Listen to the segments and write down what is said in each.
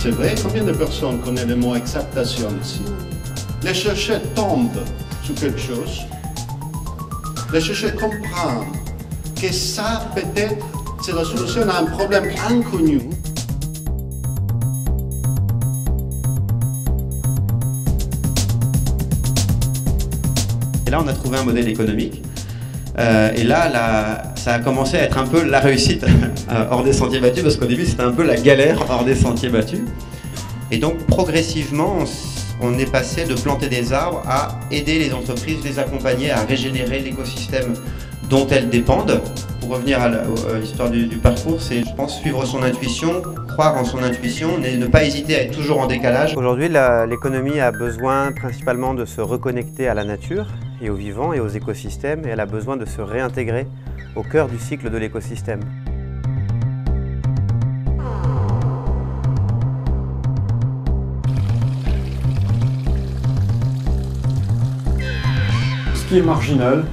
C'est vrai, combien de personnes connaissent le mot acceptation ici? Les chercher tombent sur quelque chose. Les chercher comprendre que ça, peut-être, c'est la solution à un problème inconnu. Et là, on a trouvé un modèle économique. Et là, ça a commencé à être un peu la réussite hors des sentiers battus, parce qu'au début, c'était un peu la galère hors des sentiers battus. Et donc, progressivement, on est passé de planter des arbres à aider les entreprises, les accompagner à régénérer l'écosystème dont elles dépendent. Pour revenir à l'histoire du parcours, c'est, je pense, suivre son intuition, croire en son intuition et ne pas hésiter à être toujours en décalage. Aujourd'hui, l'économie a besoin principalement de se reconnecter à la nature et aux vivants et aux écosystèmes, et elle a besoin de se réintégrer au cœur du cycle de l'écosystème. Ce qui est marginal,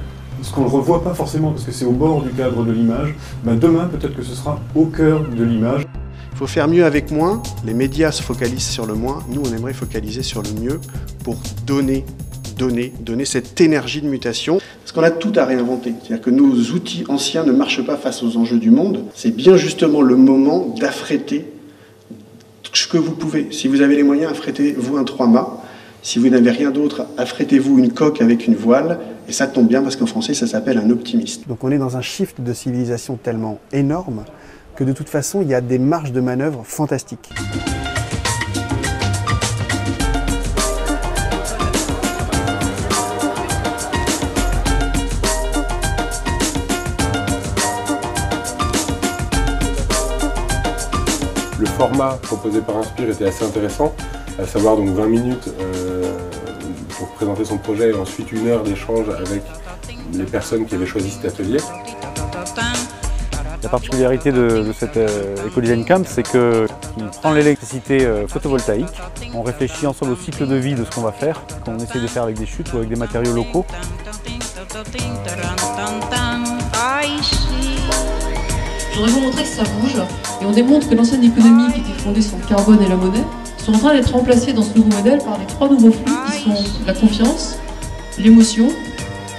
ce qu'on ne revoit pas forcément parce que c'est au bord du cadre de l'image, demain peut-être que ce sera au cœur de l'image. Il faut faire mieux avec moins, les médias se focalisent sur le moins, nous on aimerait focaliser sur le mieux pour donner cette énergie de mutation. Parce qu'on a tout à réinventer, c'est-à-dire que nos outils anciens ne marchent pas face aux enjeux du monde, c'est bien justement le moment d'affréter ce que vous pouvez. Si vous avez les moyens, affrétez-vous un 3-mâts. Si vous n'avez rien d'autre, affrétez-vous une coque avec une voile, et ça tombe bien parce qu'en français ça s'appelle un optimiste. Donc on est dans un shift de civilisation tellement énorme que de toute façon il y a des marges de manœuvre fantastiques. Le format proposé par Inspire était assez intéressant, à savoir donc 20 minutes pour présenter son projet et ensuite 1 heure d'échange avec les personnes qui avaient choisi cet atelier. La particularité de cette Eco-Design Camp, c'est qu'il prend l'électricité photovoltaïque, on réfléchit ensemble au cycle de vie de ce qu'on va faire, qu'on essaie de faire avec des chutes ou avec des matériaux locaux. Je voudrais vous montrer que ça bouge et on démontre que l'ancienne économie qui était fondée sur le carbone et la monnaie sont en train d'être remplacés dans ce nouveau modèle par les 3 nouveaux flux qui sont la confiance, l'émotion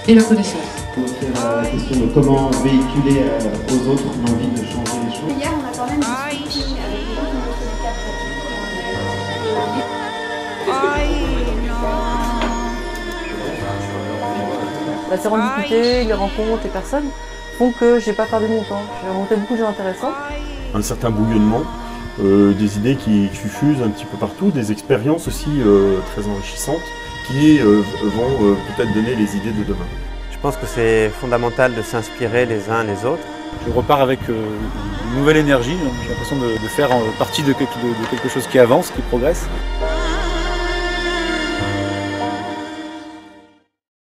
et la connaissance. Pour faire la question de comment véhiculer aux autres l'envie de changer les choses. Hier, on a quand même discuté avec les gens qui ont fait du La sérendipité, les rencontres, les personnes font que je n'ai pas perdu mon temps. J'ai rencontré beaucoup de gens intéressants. Un certain bouillonnement, des idées qui fusent un petit peu partout, des expériences aussi très enrichissantes qui vont peut-être donner les idées de demain. Je pense que c'est fondamental de s'inspirer les uns les autres. Je repars avec une nouvelle énergie, j'ai l'impression de faire partie de quelque chose qui avance, qui progresse.